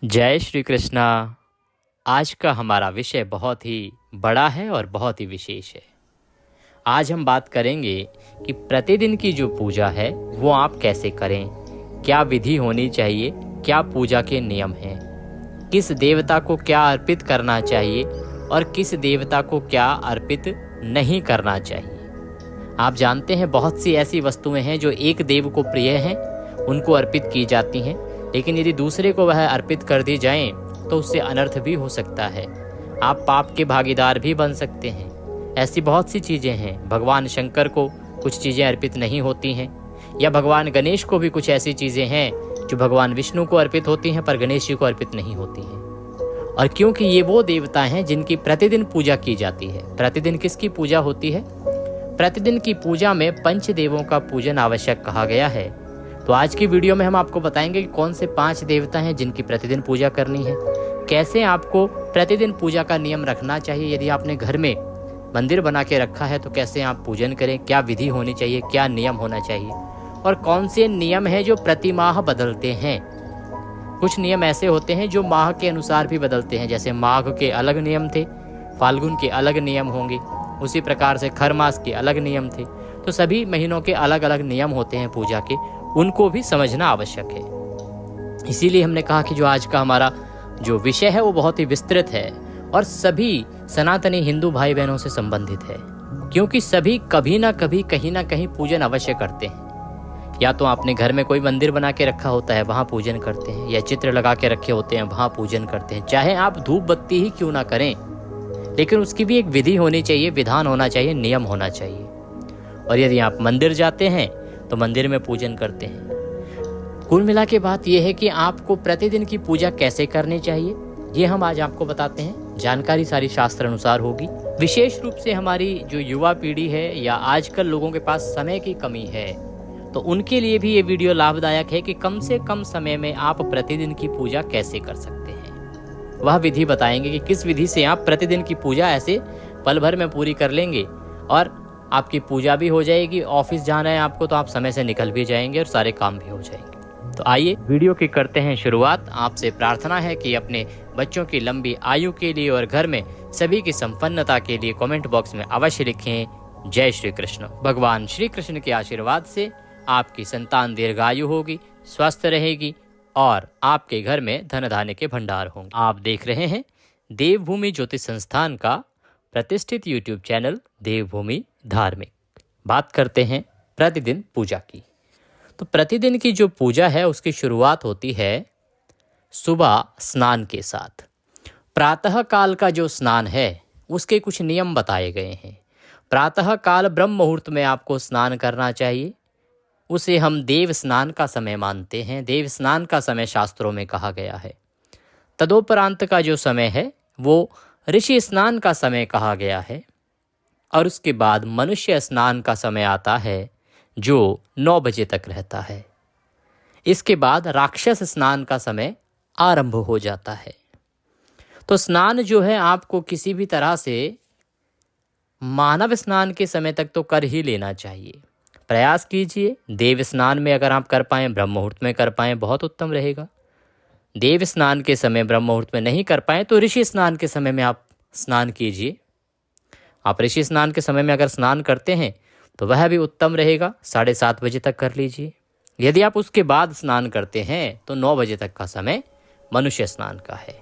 जय श्री कृष्णा। आज का हमारा विषय बहुत ही बड़ा है और बहुत ही विशेष है। आज हम बात करेंगे कि प्रतिदिन की जो पूजा है वो आप कैसे करें, क्या विधि होनी चाहिए, क्या पूजा के नियम हैं, किस देवता को क्या अर्पित करना चाहिए और किस देवता को क्या अर्पित नहीं करना चाहिए। आप जानते हैं बहुत सी ऐसी वस्तुएं हैं जो एक देव को प्रिय हैं, उनको अर्पित की जाती हैं, लेकिन यदि दूसरे को वह अर्पित कर दी जाएं तो उससे अनर्थ भी हो सकता है। आप पाप के भागीदार भी बन सकते हैं। ऐसी बहुत सी चीज़ें हैं। भगवान शंकर को कुछ चीज़ें अर्पित नहीं होती हैं, या भगवान गणेश को भी कुछ ऐसी चीज़ें हैं जो भगवान विष्णु को अर्पित होती हैं पर गणेश जी को अर्पित नहीं होती हैं। और क्योंकि ये वो देवता हैं जिनकी प्रतिदिन पूजा की जाती है। प्रतिदिन किसकी पूजा होती है? प्रतिदिन की पूजा में पंचदेवों का पूजन आवश्यक कहा गया है। तो आज की वीडियो में हम आपको बताएंगे कि कौन से 5 देवता हैं जिनकी प्रतिदिन पूजा करनी है, कैसे आपको प्रतिदिन पूजा का नियम रखना चाहिए। यदि आपने घर में मंदिर बना के रखा है तो कैसे आप पूजन करें, क्या विधि होनी चाहिए, क्या नियम होना चाहिए, और कौन से नियम हैं जो प्रति माह बदलते हैं। कुछ नियम ऐसे होते हैं जो माह के अनुसार भी बदलते हैं, जैसे माघ के अलग नियम थे, फाल्गुन के अलग नियम होंगे, उसी प्रकार से खर मास के अलग नियम थे। तो सभी महीनों के अलग अलग नियम होते हैं पूजा के, उनको भी समझना आवश्यक है। इसीलिए हमने कहा कि जो आज का हमारा जो विषय है वो बहुत ही विस्तृत है और सभी सनातनी हिंदू भाई बहनों से संबंधित है, क्योंकि सभी कभी ना कभी कहीं ना कहीं पूजन अवश्य करते हैं। या तो आपने घर में कोई मंदिर बना के रखा होता है, वहाँ पूजन करते हैं, या चित्र लगा के रखे होते हैं, वहाँ पूजन करते हैं। चाहे आप धूप बत्ती ही क्यों ना करें, लेकिन उसकी भी एक विधि होनी चाहिए, विधान होना चाहिए, नियम होना चाहिए। और यदि आप मंदिर जाते हैं तो मंदिर में पूजन करते हैं। कुल मिला के बात यह है कि आपको प्रतिदिन की पूजा कैसे करनी चाहिए, ये हम आज आपको बताते हैं। जानकारी सारी शास्त्र अनुसार होगी। विशेष रूप से हमारी जो युवा पीढ़ी है या आजकल लोगों के पास समय की कमी है, तो उनके लिए भी ये वीडियो लाभदायक है कि कम से कम समय में आप प्रतिदिन की पूजा कैसे कर सकते हैं। वह विधि बताएंगे कि किस विधि से आप प्रतिदिन की पूजा ऐसे पल भर में पूरी कर लेंगे और आपकी पूजा भी हो जाएगी। ऑफिस जाना है आपको तो आप समय से निकल भी जाएंगे और सारे काम भी हो जाएंगे। तो आइए वीडियो की करते हैं शुरुआत। आपसे प्रार्थना है कि अपने बच्चों की लंबी आयु के लिए और घर में सभी की संपन्नता के लिए कमेंट बॉक्स में अवश्य लिखें जय श्री कृष्ण। भगवान श्री कृष्ण के आशीर्वाद से आपकी संतान दीर्घायु होगी, स्वस्थ रहेगी और आपके घर में धन धान्य के भंडार होंगे। आप देख रहे हैं देवभूमि ज्योतिष संस्थान का प्रतिष्ठित यूट्यूब चैनल देवभूमि धार्मिक। बात करते हैं प्रतिदिन पूजा की। तो प्रतिदिन की जो पूजा है उसकी शुरुआत होती है सुबह स्नान के साथ। प्रातः काल का जो स्नान है उसके कुछ नियम बताए गए हैं। प्रातः काल ब्रह्म मुहूर्त में आपको स्नान करना चाहिए। उसे हम देव स्नान का समय मानते हैं। देव स्नान का समय शास्त्रों में कहा गया है। तदोपरांत का जो समय है वो ऋषि स्नान का समय कहा गया है। और उसके बाद मनुष्य स्नान का समय आता है जो 9 बजे तक रहता है। इसके बाद राक्षस स्नान का समय आरंभ हो जाता है। तो स्नान जो है आपको किसी भी तरह से मानव स्नान के समय तक तो कर ही लेना चाहिए। प्रयास कीजिए देव स्नान में अगर आप कर पाएँ, ब्रह्म मुहूर्त में कर पाएँ, बहुत उत्तम रहेगा। देव स्नान के समय ब्रह्म मुहूर्त में नहीं कर पाएँ तो ऋषि स्नान के समय में आप स्नान कीजिए। आप ऋषि स्नान के समय में अगर स्नान करते हैं तो वह भी उत्तम रहेगा, 7:30 बजे तक कर लीजिए। यदि आप उसके बाद स्नान करते हैं तो 9 बजे तक का समय मनुष्य स्नान का है।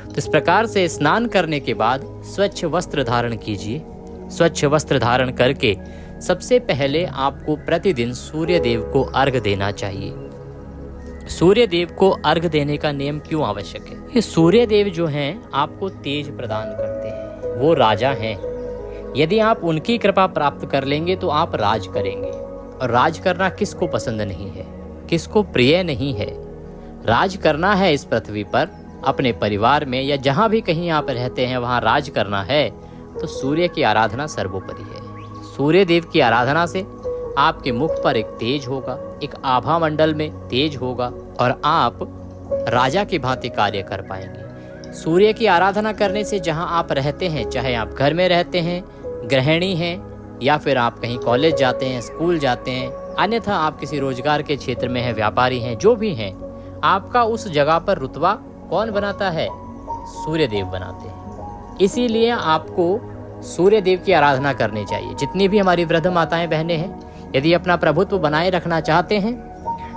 तो इस प्रकार से स्नान करने के बाद स्वच्छ वस्त्र धारण कीजिए। स्वच्छ वस्त्र धारण करके सबसे पहले आपको प्रतिदिन सूर्य देव को अर्घ देना चाहिए। सूर्य देव को अर्घ देने का नियम क्यों आवश्यक है? ये सूर्य देव जो हैं आपको तेज प्रदान करते हैं, वो राजा हैं। यदि आप उनकी कृपा प्राप्त कर लेंगे तो आप राज करेंगे। और राज करना किसको पसंद नहीं है, किसको प्रिय नहीं है। राज करना है इस पृथ्वी पर, अपने परिवार में या जहाँ भी कहीं आप रहते हैं वहाँ राज करना है तो सूर्य की आराधना सर्वोपरि है। सूर्य देव की आराधना से आपके मुख पर एक तेज होगा, एक आभा मंडल में तेज होगा और आप राजा की भांति कार्य कर पाएंगे। सूर्य की आराधना करने से जहां आप रहते हैं, चाहे आप घर में रहते हैं, गृहिणी हैं, या फिर आप कहीं कॉलेज जाते हैं, स्कूल जाते हैं, अन्यथा आप किसी रोजगार के क्षेत्र में हैं, व्यापारी हैं, जो भी हैं, आपका उस जगह पर रुतबा कौन बनाता है? सूर्य देव बनाते हैं। इसीलिए आपको सूर्य देव की आराधना करनी चाहिए। जितनी भी हमारी वृद्ध माताएं बहनें हैं, यदि अपना प्रभुत्व बनाए रखना चाहते हैं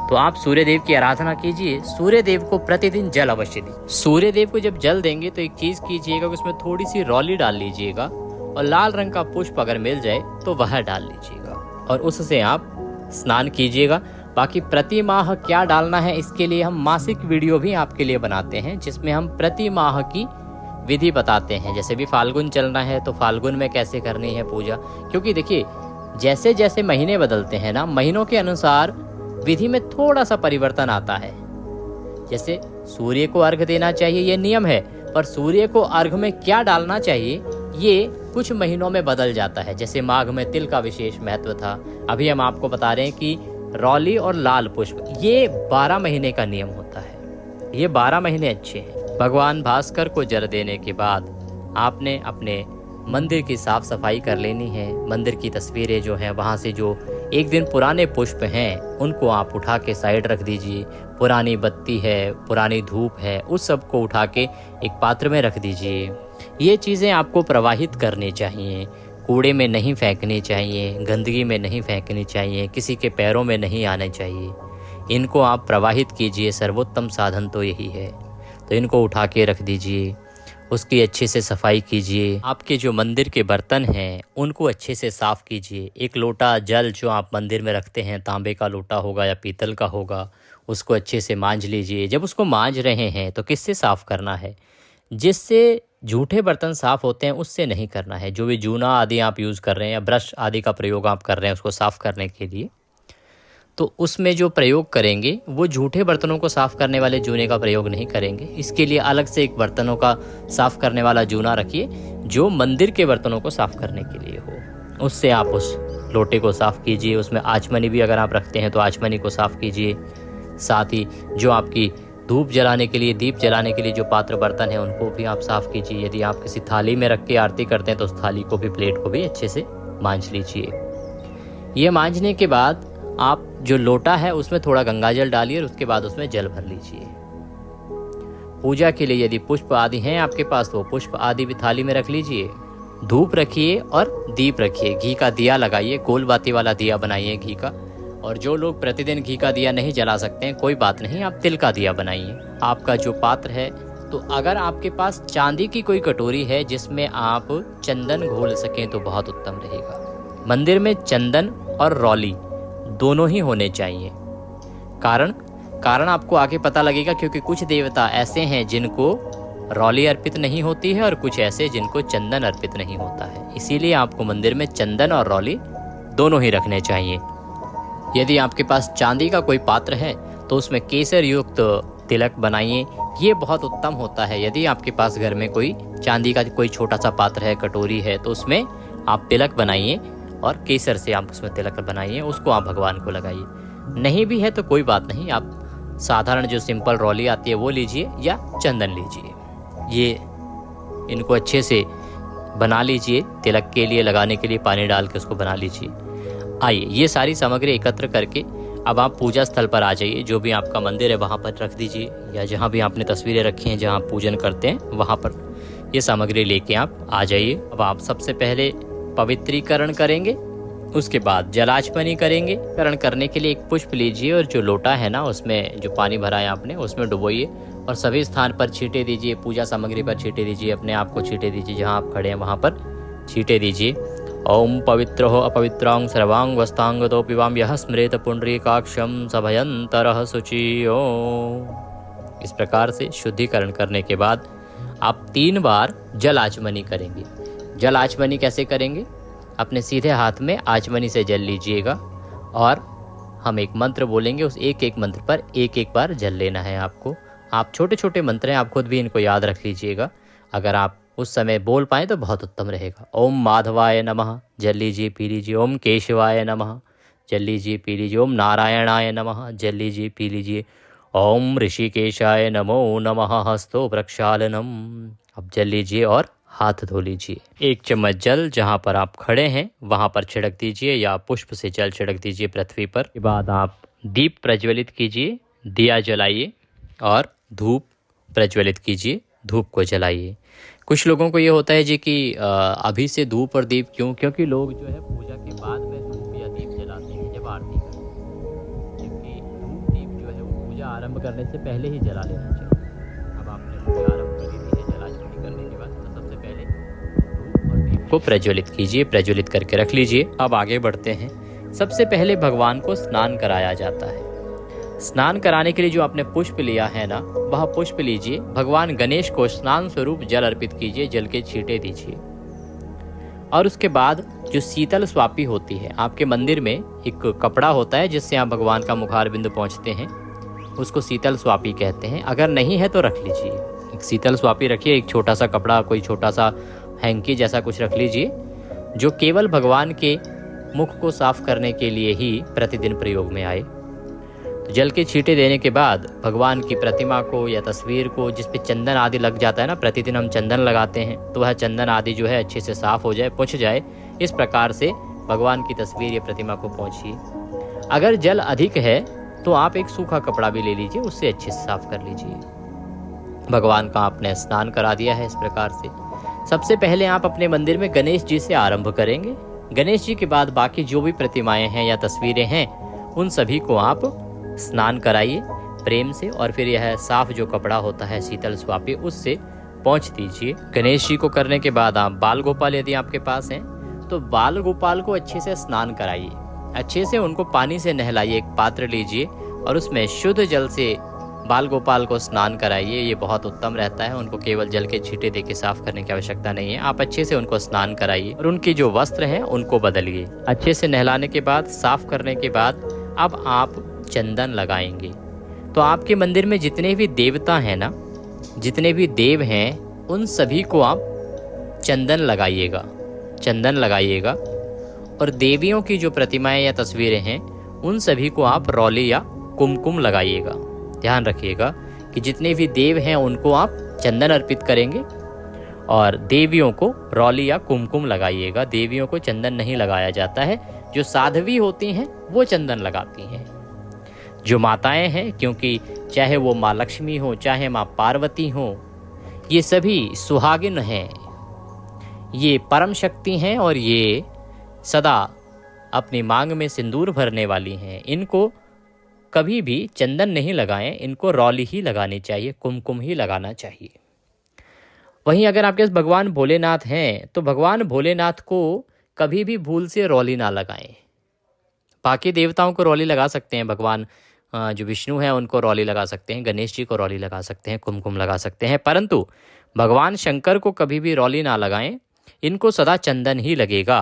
तो आप सूर्य देव की आराधना कीजिए। सूर्य देव को प्रतिदिन जल अवश्य दीजिए। सूर्य देव को जब जल देंगे तो एक चीज कीजिएगा, उसमें थोड़ी सी रौली डाल लीजिएगा और लाल रंग का पुष्प अगर मिल जाए तो वह डाल लीजिएगा और उससे आप स्नान कीजिएगा। बाकी प्रति माह क्या डालना है इसके लिए हम मासिक वीडियो भी आपके लिए बनाते हैं, जिसमें हम प्रति माह की विधि बताते हैं। जैसे भी फाल्गुन चलना है तो फाल्गुन में कैसे करनी है पूजा, क्योंकि देखिए जैसे जैसे महीने बदलते हैं ना, महीनों के अनुसार विधि में थोड़ा सा परिवर्तन आता है। जैसे सूर्य को अर्घ देना चाहिए ये नियम है, पर सूर्य को अर्घ में क्या डालना चाहिए ये कुछ महीनों में बदल जाता है। जैसे माघ में तिल का विशेष महत्व था, अभी हम आपको बता रहे हैं कि रौली और लाल पुष्प, ये 12 महीने का नियम होता है। ये 12 महीने अच्छे हैं। भगवान भास्कर को जल देने के बाद आपने अपने मंदिर की साफ सफाई कर लेनी है। मंदिर की तस्वीरें जो हैं वहाँ से जो एक दिन पुराने पुष्प हैं उनको आप उठा के साइड रख दीजिए। पुरानी बत्ती है, पुरानी धूप है, उस सब को उठा के एक पात्र में रख दीजिए। ये चीज़ें आपको प्रवाहित करनी चाहिए, कूड़े में नहीं फेंकनी चाहिए, गंदगी में नहीं फेंकनी चाहिए, किसी के पैरों में नहीं आने चाहिए। इनको आप प्रवाहित कीजिए, सर्वोत्तम साधन तो यही है। तो इनको उठा के रख दीजिए, उसकी अच्छे से सफाई कीजिए। आपके जो मंदिर के बर्तन हैं उनको अच्छे से साफ़ कीजिए। एक लोटा जल जो आप मंदिर में रखते हैं, तांबे का लोटा होगा या पीतल का होगा, उसको अच्छे से मांज लीजिए। जब उसको मांज रहे हैं तो किससे साफ़ करना है? जिससे झूठे बर्तन साफ़ होते हैं उससे नहीं करना है। जो भी जूना आदि आप यूज़ कर रहे हैं या ब्रश आदि का प्रयोग आप कर रहे हैं उसको साफ़ करने के लिए, तो उसमें जो प्रयोग करेंगे वो झूठे बर्तनों को साफ़ करने वाले जूने का प्रयोग नहीं करेंगे। इसके लिए अलग से एक बर्तनों का साफ़ करने वाला जूना रखिए जो मंदिर के बर्तनों को साफ़ करने के लिए हो। उससे आप उस लोटे को साफ़ कीजिए। उसमें आचमनी भी अगर आप रखते हैं तो आचमनी को साफ़ कीजिए। साथ ही जो आपकी धूप जलाने के लिए, दीप जलाने के लिए जो पात्र बर्तन हैं उनको भी आप साफ़ कीजिए। यदि आप किसी थाली में रख के आरती करते हैं तो उस थाली को भी, प्लेट को भी अच्छे से मांज लीजिए। ये मांजने के बाद आप जो लोटा है उसमें थोड़ा गंगाजल डालिए और उसके बाद उसमें जल भर लीजिए। पूजा के लिए यदि पुष्प आदि हैं आपके पास तो पुष्प आदि भी थाली में रख लीजिए। धूप रखिए और दीप रखिए। घी का दिया लगाइए, गोल बाती वाला दिया बनाइए घी का। और जो लोग प्रतिदिन घी का दिया नहीं जला सकते हैं कोई बात नहीं, आप तिल का दिया बनाइए। आपका जो पात्र है, तो अगर आपके पास चांदी की कोई कटोरी है जिसमें आप चंदन घोल सकें तो बहुत उत्तम रहेगा। मंदिर में चंदन और रौली दोनों ही होने चाहिए। कारण आपको आगे पता लगेगा, क्योंकि कुछ देवता ऐसे हैं जिनको रौली अर्पित नहीं होती है और कुछ ऐसे जिनको चंदन अर्पित नहीं होता है। इसीलिए आपको मंदिर में चंदन और रौली दोनों ही रखने चाहिए। यदि आपके पास चांदी का कोई पात्र है तो उसमें केसर युक्त तिलक बनाइए, ये बहुत उत्तम होता है। यदि आपके पास घर में कोई चांदी का कोई छोटा सा पात्र है, कटोरी है, तो उसमें आप तिलक बनाइए और केसर से आप उसमें तिलक बनाइए, उसको आप भगवान को लगाइए। नहीं भी है तो कोई बात नहीं, आप साधारण जो सिंपल रौली आती है वो लीजिए या चंदन लीजिए। ये इनको अच्छे से बना लीजिए, तिलक के लिए लगाने के लिए पानी डाल के उसको बना लीजिए। आइए, ये सारी सामग्री एकत्र करके अब आप पूजा स्थल पर आ जाइए। जो भी आपका मंदिर है वहाँ पर रख दीजिए, या जहाँ भी आपने तस्वीरें रखी हैं जहाँ आप पूजन करते हैं वहाँ पर ये सामग्री लेके आप आ जाइए। अब आप सबसे पहले पवित्रीकरण करेंगे, उसके बाद जलाचमनी करेंगे। करण करने के लिए एक पुष्प लीजिए और जो लोटा है ना उसमें जो पानी भरा है आपने उसमें डुबोइए और सभी स्थान पर छींटे दीजिए। पूजा सामग्री पर छींटे दीजिए, अपने आप को छींटे दीजिए, जहाँ आप खड़े हैं वहाँ पर छींटे दीजिए। ओम पवित्रो अपवित्रांग सर्वांग वस्तांग तो पिवाम यह स्मृत पुंडरीकाक्षम सभयंतरः शुचियो। इस प्रकार से शुद्धिकरण करने के बाद आप 3 बार जल आचमनी करेंगे। जल आचमनी कैसे करेंगे? अपने सीधे हाथ में आचमनी से जल लीजिएगा और हम एक मंत्र बोलेंगे, उस एक मंत्र पर एक बार जल लेना है आपको। आप छोटे छोटे मंत्र हैं, आप खुद भी इनको याद रख लीजिएगा। अगर आप उस समय बोल पाएँ तो बहुत उत्तम रहेगा। ओम माधवाय नमः, जल लीजिए पी लीजिए। ओम केशवाय नमः, जल लीजिए पी लीजिए। ओम नारायणाय नमः, जल लीजिए पी लीजिए। ओम ऋषिकेशाय नमो नमः, हस्तो प्रक्षालनम। अब जल लीजिए और हाथ धो लीजिए। 1 चम्मच जल जहाँ पर आप खड़े हैं वहाँ पर छिड़क दीजिए या पुष्प से जल छिड़क दीजिए पृथ्वी पर। के बाद आप दीप प्रज्वलित कीजिए, दिया जलाइए। और धूप प्रज्वलित कीजिए, धूप को जलाइए। कुछ लोगों को ये होता है जी कि अभी से धूप और दीप क्यों, क्योंकि लोग जो है पूजा के बाद में धूप या दीप जलाते हैं जब आरती करते हैं, जबकि धूप दीप जो है वो पूजा आरंभ करने से पहले ही जला लेना चाहिए। अब आपने पूजा आरंभ कर दी है, जलाशुद्धि करने के बाद तो सबसे पहले धूप और दीप को प्रज्वलित कीजिए, प्रज्वलित करके रख लीजिए। अब आगे बढ़ते हैं। सबसे पहले भगवान को स्नान कराया जाता है। स्नान कराने के लिए जो आपने पुष्प लिया है ना, वह पुष्प लीजिए। भगवान गणेश को स्नान स्वरूप जल अर्पित कीजिए, जल के छींटे दीजिए। और उसके बाद जो शीतल स्वापी होती है, आपके मंदिर में एक कपड़ा होता है जिससे आप भगवान का मुखारबिंद पहुँचते हैं, उसको शीतल स्वापी कहते हैं। अगर नहीं है तो रख लीजिए, एक शीतल स्वापी रखिए। एक छोटा सा कपड़ा, कोई छोटा सा हैंकी जैसा कुछ रख लीजिए, जो केवल भगवान के मुख को साफ करने के लिए ही प्रतिदिन प्रयोग में आए। तो जल के छींटे देने के बाद भगवान की प्रतिमा को या तस्वीर को, जिस पे चंदन आदि लग जाता है ना, प्रतिदिन हम चंदन लगाते हैं, तो वह चंदन आदि जो है अच्छे से साफ हो जाए, पुछ जाए। इस प्रकार से भगवान की तस्वीर या प्रतिमा को पोंछिए। अगर जल अधिक है तो आप एक सूखा कपड़ा भी ले लीजिए, उससे अच्छे से साफ कर लीजिए। भगवान का आपने स्नान करा दिया है। इस प्रकार से सबसे पहले आप अपने मंदिर में गणेश जी से आरंभ करेंगे। गणेश जी के बाद बाकी जो भी प्रतिमाएं हैं या तस्वीरें हैं, उन सभी को आप स्नान कराइए प्रेम से, और फिर यह साफ जो कपड़ा होता है शीतल स्वापी, उससे पोंछ दीजिए। गणेश जी को करने के बाद आप बाल गोपाल यदि आपके पास हैं तो बाल गोपाल को अच्छे से स्नान कराइए, अच्छे से उनको पानी से नहलाइए। एक पात्र लीजिए और उसमें शुद्ध जल से बाल गोपाल को स्नान कराइए, ये बहुत उत्तम रहता है। उनको केवल जल के छींटे देके साफ करने की आवश्यकता नहीं है, आप अच्छे से उनको स्नान कराइए और उनके जो वस्त्र हैं उनको बदलिए। अच्छे से नहलाने के बाद, साफ करने के बाद अब आप चंदन लगाएंगे। तो आपके मंदिर में जितने भी देवता हैं ना, जितने भी देव हैं, उन सभी को आप चंदन लगाइएगा, चंदन लगाइएगा। और देवियों की जो प्रतिमाएं या तस्वीरें हैं, उन सभी को आप रौली या कुमकुम लगाइएगा। ध्यान रखिएगा कि जितने भी देव हैं उनको आप चंदन अर्पित करेंगे और देवियों को रौली या कुमकुम लगाइएगा। देवियों को चंदन नहीं लगाया जाता है, जो साध्वी होती हैं वो चंदन लगाती हैं। जो माताएं हैं, क्योंकि चाहे वो माँ लक्ष्मी हो, चाहे माँ पार्वती हो, ये सभी सुहागिन हैं, ये परम शक्ति हैं और ये सदा अपनी मांग में सिंदूर भरने वाली हैं। इनको कभी भी चंदन नहीं लगाएं, इनको रौली ही लगानी चाहिए, कुमकुम ही लगाना चाहिए। वहीं अगर आपके पास भगवान भोलेनाथ हैं तो भगवान भोलेनाथ को कभी भी भूल से रौली ना लगाएं। बाकी देवताओं को रौली लगा सकते हैं, भगवान जो विष्णु हैं उनको रौली लगा सकते हैं, गणेश जी को रौली लगा सकते हैं, कुमकुम लगा सकते हैं, परंतु भगवान शंकर को कभी भी रौली ना लगाएं, इनको सदा चंदन ही लगेगा।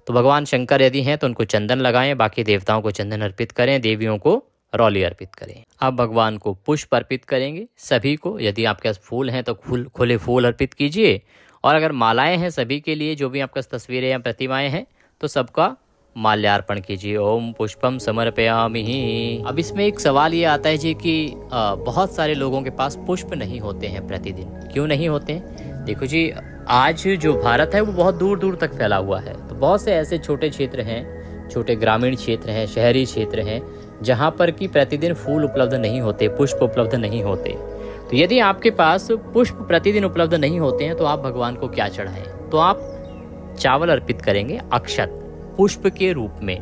तो भगवान शंकर यदि हैं तो उनको चंदन लगाएं, बाकी देवताओं को चंदन अर्पित करें, देवियों को रौली अर्पित करें। अब भगवान को पुष्प अर्पित करेंगे सभी को। यदि आपके पास फूल हैं तो खुले फूल अर्पित कीजिए, और अगर मालाएं हैं सभी के लिए, जो भी आपके पास तस्वीरें या प्रतिमाएं हैं, तो सबका माल्यार्पण कीजिए। ओम पुष्पम समर्पयामि। अब इसमें एक सवाल ये आता है जी कि बहुत सारे लोगों के पास पुष्प नहीं होते हैं प्रतिदिन। क्यों नहीं होते हैं? देखो जी, आज जो भारत है वो बहुत दूर दूर तक फैला हुआ है, तो बहुत से ऐसे छोटे क्षेत्र हैं, छोटे ग्रामीण क्षेत्र हैं, शहरी क्षेत्र हैं, जहाँ पर कि प्रतिदिन फूल उपलब्ध नहीं होते, पुष्प उपलब्ध नहीं होते। तो यदि आपके पास पुष्प प्रतिदिन उपलब्ध नहीं होते हैं तो आप भगवान को क्या चढ़ाएं? तो आप चावल अर्पित करेंगे अक्षत पुष्प के रूप में।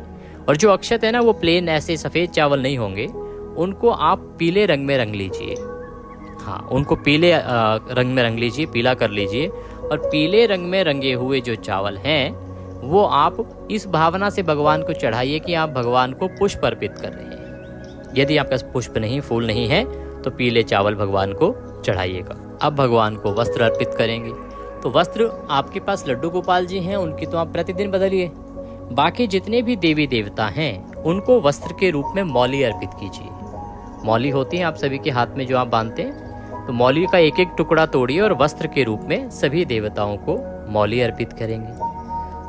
और जो अक्षत है ना, वो प्लेन ऐसे सफ़ेद चावल नहीं होंगे, उनको आप पीले रंग में रंग लीजिए। हाँ, उनको पीले रंग में रंग लीजिए, पीला कर लीजिए। और पीले रंग में रंगे हुए जो चावल हैं वो आप इस भावना से भगवान को चढ़ाइए कि आप भगवान को पुष्प अर्पित कर रहे हैं। यदि आपके पास पुष्प नहीं, फूल नहीं है, तो पीले चावल भगवान को चढ़ाइएगा। अब भगवान को वस्त्र अर्पित करेंगे। तो वस्त्र आपके पास लड्डू गोपाल जी हैं, उनकी तो आप प्रतिदिन बदलिए। बाकी जितने भी देवी देवता हैं उनको वस्त्र के रूप में मौली अर्पित कीजिए। मौली होती है आप सभी के हाथ में जो आप बांधते हैं, तो मौली का एक एक टुकड़ा तोड़िए और वस्त्र के रूप में सभी देवताओं को मौली अर्पित करेंगे।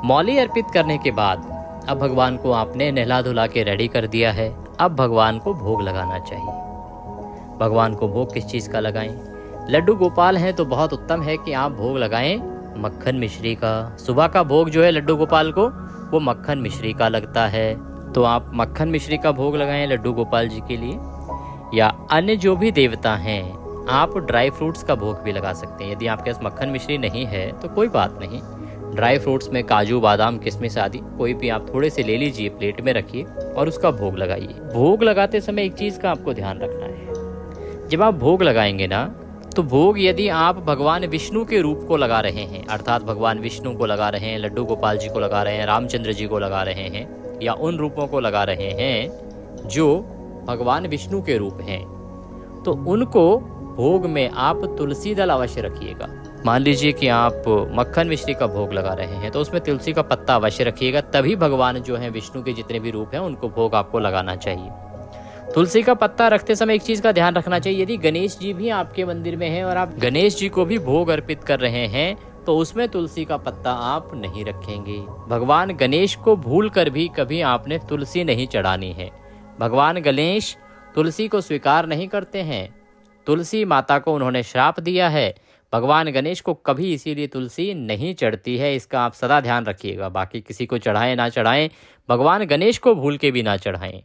मौली अर्पित करने के बाद अब भगवान को आपने नहला धुला के रेडी कर दिया है। अब भगवान को भोग लगाना चाहिए। भगवान को भोग किस चीज़ का लगाएं? लड्डू गोपाल हैं तो बहुत उत्तम है कि आप भोग लगाएं मक्खन मिश्री का। सुबह का भोग जो है लड्डू गोपाल को, वो मक्खन मिश्री का लगता है, तो आप मक्खन मिश्री का भोग लगाएं लड्डू गोपाल जी के लिए। या अन्य जो भी देवता हैं, आप ड्राई फ्रूट्स का भोग भी लगा सकते हैं। यदि आपके पास मक्खन मिश्री नहीं है तो कोई बात नहीं, ड्राई फ्रूट्स में काजू, बादाम, किशमिश आदि कोई भी आप थोड़े से ले लीजिए, प्लेट में रखिए और उसका भोग लगाइए। भोग लगाते समय एक चीज़ का आपको ध्यान रखना है, जब आप भोग लगाएंगे ना, तो भोग यदि आप भगवान विष्णु के रूप को लगा रहे हैं, अर्थात भगवान विष्णु को लगा रहे हैं, लड्डू गोपाल जी को लगा रहे हैं, रामचंद्र जी को लगा रहे हैं, या उन रूपों को लगा रहे हैं जो भगवान विष्णु के रूप हैं, तो उनको भोग में आप तुलसी दल अवश्य रखिएगा। मान लीजिए कि आप मक्खन मिश्री का भोग लगा रहे हैं तो उसमें तुलसी का पत्ता अवश्य रखिएगा, तभी भगवान जो हैं विष्णु के जितने भी रूप हैं उनको भोग आपको लगाना चाहिए। तुलसी का पत्ता रखते समय एक चीज का ध्यान रखना चाहिए, यदि गणेश जी भी आपके मंदिर में हैं और आप गणेश जी को भी भोग अर्पित कर रहे हैं तो उसमें तुलसी का पत्ता आप नहीं रखेंगे। भगवान गणेश को भूल कर भी कभी आपने तुलसी नहीं चढ़ानी है। भगवान गणेश तुलसी को स्वीकार नहीं करते हैं, तुलसी माता को उन्होंने श्राप दिया है, भगवान गणेश को कभी इसीलिए तुलसी नहीं चढ़ती है, इसका आप सदा ध्यान रखिएगा। बाकी किसी को चढ़ाएं ना चढ़ाएं, भगवान गणेश को भूल के भी ना चढ़ाएं।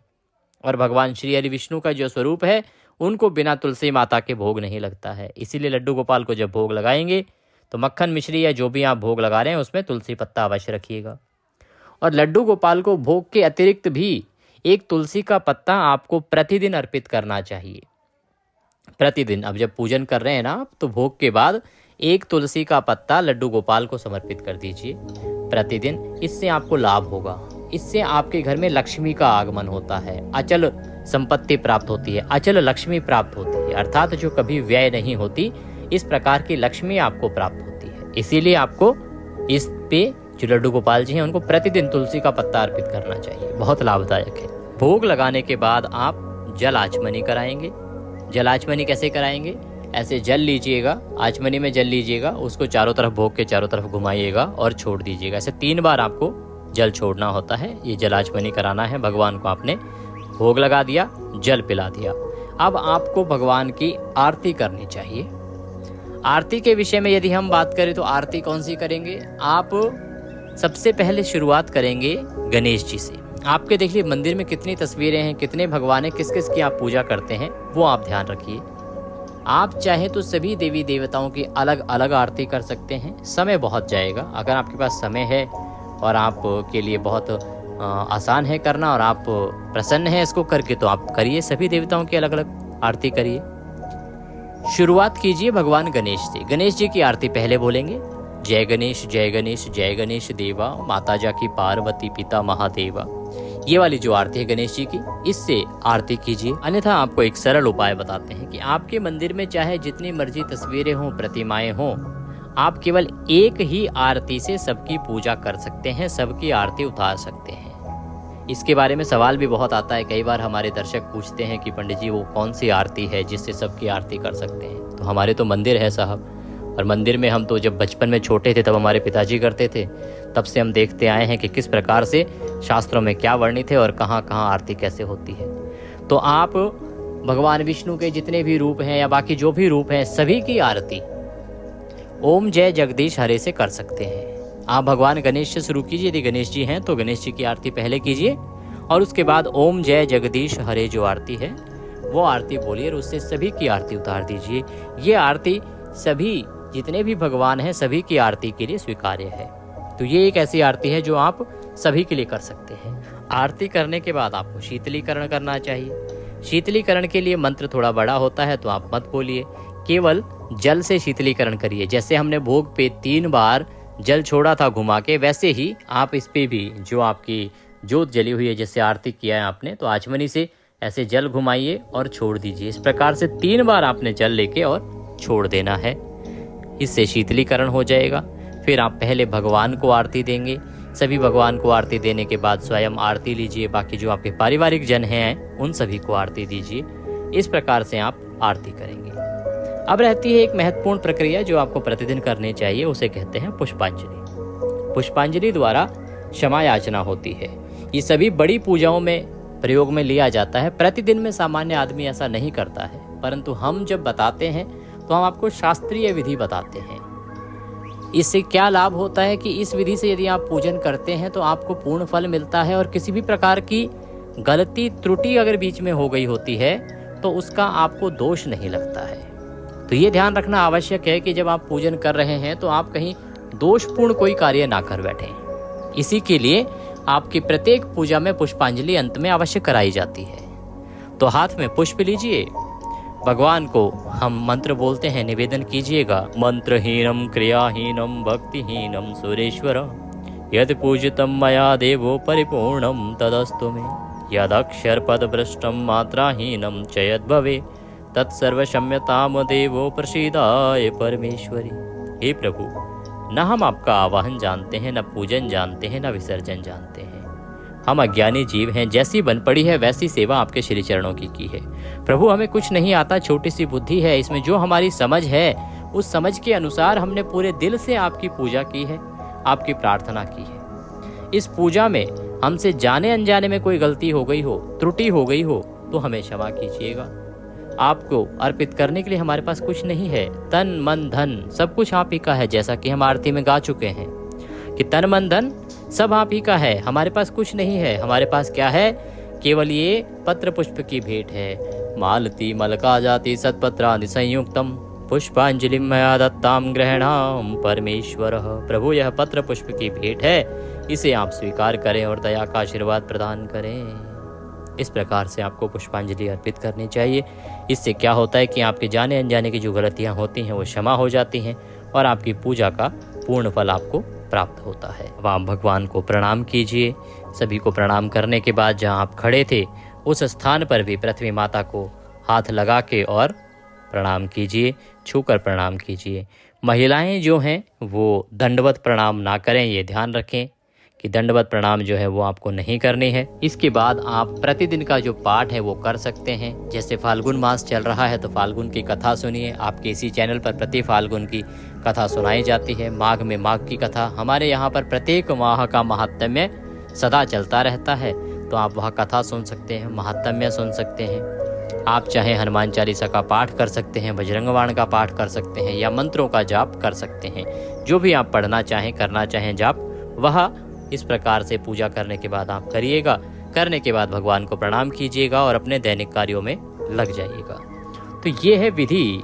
और भगवान श्री हरि विष्णु का जो स्वरूप है उनको बिना तुलसी माता के भोग नहीं लगता है, इसीलिए लड्डू गोपाल को जब भोग लगाएंगे तो मक्खन मिश्री या जो भी आप भोग लगा रहे हैं उसमें तुलसी पत्ता अवश्य रखिएगा। और लड्डू गोपाल को भोग के अतिरिक्त भी एक तुलसी का पत्ता आपको प्रतिदिन अर्पित करना चाहिए। प्रतिदिन, अब जब पूजन कर रहे हैं ना आप, तो भोग के बाद एक तुलसी का पत्ता लड्डू गोपाल को समर्पित कर दीजिए प्रतिदिन। इससे आपको लाभ होगा, इससे आपके घर में लक्ष्मी का आगमन होता है, अचल संपत्ति प्राप्त होती है, अचल लक्ष्मी प्राप्त होती है, अर्थात जो कभी व्यय नहीं होती, इस प्रकार की लक्ष्मी आपको प्राप्त होती है। इसीलिए आपको इस पे जो लड्डू गोपाल जी हैं उनको प्रतिदिन तुलसी का पत्ता अर्पित करना चाहिए, बहुत लाभदायक है। भोग लगाने के बाद आप जल आचमनी कराएंगे। जल आचमनी कैसे कराएंगे? ऐसे जल लीजिएगा, आचमनी में जल लीजिएगा, उसको चारों तरफ, भोग के चारों तरफ घुमाइएगा और छोड़ दीजिएगा। ऐसे 3 बार आपको जल छोड़ना होता है, ये जल आचमनी कराना है। भगवान को आपने भोग लगा दिया, जल पिला दिया। अब आपको भगवान की आरती करनी चाहिए। आरती के विषय में यदि हम बात करें तो आरती कौन सी करेंगे? आप सबसे पहले शुरुआत करेंगे गणेश जी से। आपके देखिए मंदिर में कितनी तस्वीरें हैं, कितने भगवान हैं, किस किस की आप पूजा करते हैं, वो आप ध्यान रखिए। आप चाहे तो सभी देवी देवताओं की अलग अलग आरती कर सकते हैं, समय बहुत जाएगा। अगर आपके पास समय है और आप के लिए बहुत आसान है करना और आप प्रसन्न हैं इसको करके, तो आप करिए, सभी देवताओं की अलग अलग आरती करिए। शुरुआत कीजिए भगवान गणेश से। गणेश जी की आरती पहले बोलेंगे, जय गणेश जय गणेश जय गणेश देवा, माता जाकी पार्वती पिता महादेवा। ये वाली जो आरती है गणेश जी की, इससे आरती कीजिए। अन्यथा आपको एक सरल उपाय बताते हैं कि आपके मंदिर में चाहे जितनी मर्जी तस्वीरें हों, प्रतिमाएं हों, आप केवल एक ही आरती से सबकी पूजा कर सकते हैं, सबकी आरती उतार सकते हैं। इसके बारे में सवाल भी बहुत आता है, कई बार हमारे दर्शक पूछते हैं कि पंडित जी वो कौन सी आरती है जिससे सबकी आरती कर सकते हैं। तो हमारे तो मंदिर है साहब, और मंदिर में हम तो जब बचपन में छोटे थे तब हमारे पिताजी करते थे, तब से हम देखते आए हैं कि किस प्रकार से शास्त्रों में क्या वर्णित है और कहाँ कहाँ आरती कैसे होती है। तो आप भगवान विष्णु के जितने भी रूप हैं या बाकी जो भी रूप हैं, सभी की आरती ओम जय जगदीश हरे से कर सकते हैं। आप भगवान गणेश से शुरू कीजिए, यदि गणेश जी हैं तो गणेश जी की आरती पहले कीजिए और उसके बाद ओम जय जगदीश हरे जो आरती है वो आरती बोलिए और उससे सभी की आरती उतार दीजिए। ये आरती सभी जितने भी भगवान हैं सभी की आरती के लिए स्वीकार्य है। तो ये एक ऐसी आरती है जो आप सभी के लिए कर सकते हैं। आरती करने के बाद आपको शीतलीकरण करना चाहिए। शीतलीकरण के लिए मंत्र थोड़ा बड़ा होता है तो आप मत बोलिए, केवल जल से शीतलीकरण करिए। जैसे हमने भोग पे 3 बार जल छोड़ा था घुमा के, वैसे ही आप इस पे भी जो आपकी जोत जली हुई है, जैसे आरती किया है आपने, तो आचमनी से ऐसे जल घुमाइए और छोड़ दीजिए। इस प्रकार से 3 बार आपने जल लेके और छोड़ देना है, इससे शीतलीकरण हो जाएगा। फिर आप पहले भगवान को आरती देंगे, सभी भगवान को आरती देने के बाद स्वयं आरती लीजिए, बाकी जो आपके पारिवारिक जन हैं उन सभी को आरती दीजिए। इस प्रकार से आप आरती करेंगे। अब रहती है एक महत्वपूर्ण प्रक्रिया जो आपको प्रतिदिन करनी चाहिए, उसे कहते हैं पुष्पांजलि। पुष्पांजलि द्वारा क्षमा याचना होती है। ये सभी बड़ी पूजाओं में प्रयोग में लिया जाता है। प्रतिदिन में सामान्य आदमी ऐसा नहीं करता है, परंतु हम जब बताते हैं तो हम आपको शास्त्रीय विधि बताते हैं। इससे क्या लाभ होता है कि इस विधि से यदि आप पूजन करते हैं तो आपको पूर्ण फल मिलता है और किसी भी प्रकार की गलती त्रुटि अगर बीच में हो गई होती है तो उसका आपको दोष नहीं लगता है। तो ये ध्यान रखना आवश्यक है कि जब आप पूजन कर रहे हैं तो आप कहीं दोषपूर्ण कोई कार्य ना कर बैठें। इसी के लिए आपकी प्रत्येक पूजा में पुष्पांजलि अंत में अवश्य कराई जाती है। तो हाथ में पुष्प लीजिए, भगवान को हम मंत्र बोलते हैं, निवेदन कीजिएगा। मंत्रहीनम क्रियाहीनम भक्तिहीनम सुरेश्वर यद पूजितम मया देवो परिपूर्णम तदस्तु मे यदक्षर पद भ्रष्टम मात्राहीनम च यद्भवे तत्सर्वक्षम्यताम देवो प्रसीदाय परमेश्वरी। हे प्रभु, न हम आपका आवाहन जानते हैं, न पूजन जानते हैं, न विसर्जन जानते हैं। हम अज्ञानी जीव हैं, जैसी बन पड़ी है वैसी सेवा आपके श्री चरणों की है। प्रभु, हमें कुछ नहीं आता, छोटी सी बुद्धि है, इसमें जो हमारी समझ है उस समझ के अनुसार हमने पूरे दिल से आपकी पूजा की है, आपकी प्रार्थना की है। इस पूजा में हमसे जाने अनजाने में कोई गलती हो गई हो, त्रुटि हो गई हो तो हमें क्षमा कीजिएगा। आपको अर्पित करने के लिए हमारे पास कुछ नहीं है, तन मन धन सब कुछ आप ही का है, जैसा कि हम आरती में गा चुके हैं कि तन मन धन सब आप ही का है, हमारे पास कुछ नहीं है। हमारे पास क्या है? केवल ये पत्र पुष्प की भेंट है। मालती मलका जाति सत्पत्रादि संयुक्तम पुष्पांजलि मया दत्ताम ग्रहणाम परमेश्वर। प्रभु, यह पत्र पुष्प की भेंट है, इसे आप स्वीकार करें और दया का आशीर्वाद प्रदान करें। इस प्रकार से आपको पुष्पांजलि अर्पित करनी चाहिए। इससे क्या होता है कि आपके जाने अनजाने की जो गलतियां होती हैं वो क्षमा हो जाती हैं और आपकी पूजा का पूर्ण फल आपको प्राप्त होता है। अब आप भगवान को प्रणाम कीजिए। सभी को प्रणाम करने के बाद जहां आप खड़े थे उस स्थान पर भी पृथ्वी माता को हाथ लगा के और प्रणाम कीजिए, छूकर प्रणाम कीजिए। महिलाएं जो हैं वो दंडवत प्रणाम ना करें, ये ध्यान रखें कि दंडवत प्रणाम जो है वो आपको नहीं करनी है। इसके बाद आप प्रतिदिन का जो पाठ है वो कर सकते हैं। जैसे फाल्गुन मास चल रहा है तो फाल्गुन की कथा सुनिए। आपके इसी चैनल पर प्रति फाल्गुन की कथा सुनाई जाती है। माघ में माघ की कथा, हमारे यहाँ पर प्रत्येक माह का महात्म्य सदा चलता रहता है, तो आप वह कथा सुन सकते हैं, महात्म्य सुन सकते हैं। आप चाहे हनुमान चालीसा का पाठ कर सकते हैं, बजरंग बाण का पाठ कर सकते हैं या मंत्रों का जाप कर सकते हैं। जो भी आप पढ़ना चाहें, करना चाहें जाप, वह इस प्रकार से पूजा करने के बाद आप करिएगा। करने के बाद भगवान को प्रणाम कीजिएगा और अपने दैनिक कार्यों में लग जाइएगा। तो ये है विधि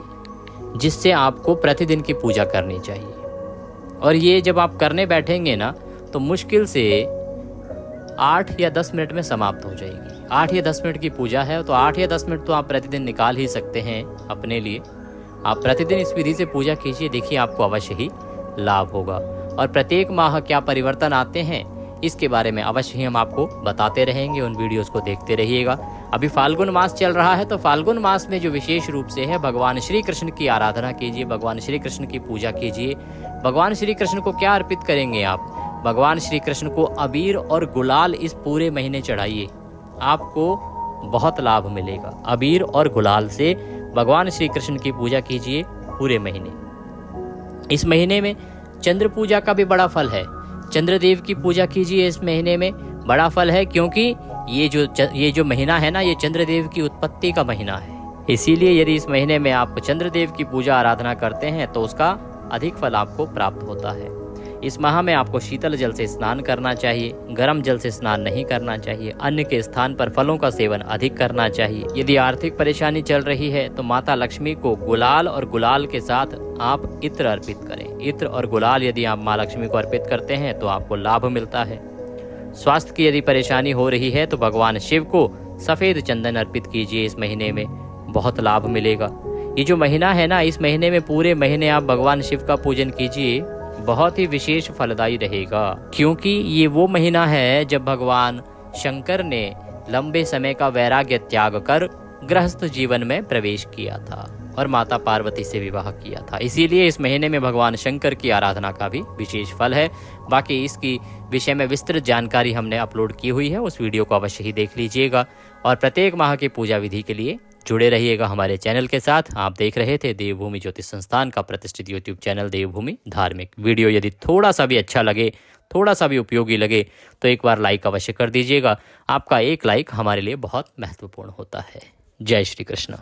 जिससे आपको प्रतिदिन की पूजा करनी चाहिए। और ये जब आप करने बैठेंगे ना तो मुश्किल से 8 या 10 मिनट में समाप्त हो जाएगी। 8 या 10 मिनट की पूजा है तो 8 या 10 मिनट तो आप प्रतिदिन निकाल ही सकते हैं अपने लिए। आप प्रतिदिन इस विधि से पूजा कीजिए, देखिए आपको अवश्य ही लाभ होगा। और प्रत्येक माह क्या परिवर्तन आते हैं इसके बारे में अवश्य ही हम आपको बताते रहेंगे। उन वीडियोस को देखते रहिएगा। अभी फाल्गुन मास चल रहा है तो फाल्गुन मास में जो विशेष रूप से है, भगवान श्री कृष्ण की आराधना कीजिए, भगवान श्री कृष्ण की पूजा कीजिए। भगवान श्री कृष्ण को क्या अर्पित करेंगे आप? भगवान श्री कृष्ण को अबीर और गुलाल इस पूरे महीने चढ़ाइए, आपको बहुत लाभ मिलेगा। अबीर और गुलाल से भगवान श्री कृष्ण की पूजा कीजिए पूरे महीने। इस महीने में चंद्र पूजा का भी बड़ा फल है। चंद्रदेव की पूजा कीजिए इस महीने में, बड़ा फल है, क्योंकि ये जो महीना है ना, ये चंद्रदेव की उत्पत्ति का महीना है। इसीलिए यदि इस महीने में आप चंद्रदेव की पूजा आराधना करते हैं तो उसका अधिक फल आपको प्राप्त होता है। इस माह में आपको शीतल जल से स्नान करना चाहिए, गर्म जल से स्नान नहीं करना चाहिए। अन्न के स्थान पर फलों का सेवन अधिक करना चाहिए। यदि आर्थिक परेशानी चल रही है तो माता लक्ष्मी को गुलाल और गुलाल के साथ आप इत्र अर्पित करें। इत्र और गुलाल यदि आप माँ लक्ष्मी को अर्पित करते हैं तो आपको लाभ मिलता है। स्वास्थ्य की यदि परेशानी हो रही है तो भगवान शिव को सफेद चंदन अर्पित कीजिए। इस महीने में बहुत लाभ मिलेगा। ये जो महीना है ना, इस महीने में पूरे महीने आप भगवान शिव का पूजन कीजिए, बहुत ही विशेष फलदायी रहेगा। क्योंकि ये वो महीना है जब भगवान शंकर ने लंबे समय का वैराग्य त्याग कर गृहस्थ जीवन में प्रवेश किया था और माता पार्वती से विवाह किया था। इसीलिए इस महीने में भगवान शंकर की आराधना का भी विशेष फल है। बाकी इसकी विषय में विस्तृत जानकारी हमने अपलोड की हुई है, उस वीडियो को अवश्य ही देख लीजिएगा। और प्रत्येक माह की पूजा विधि के लिए जुड़े रहिएगा हमारे चैनल के साथ। आप देख रहे थे देवभूमि ज्योतिष संस्थान का प्रतिष्ठित यूट्यूब चैनल देवभूमि धार्मिक। वीडियो यदि थोड़ा सा भी अच्छा लगे, थोड़ा सा भी उपयोगी लगे तो एक बार लाइक अवश्य कर दीजिएगा। आपका एक लाइक हमारे लिए बहुत महत्वपूर्ण होता है। जय श्री कृष्ण।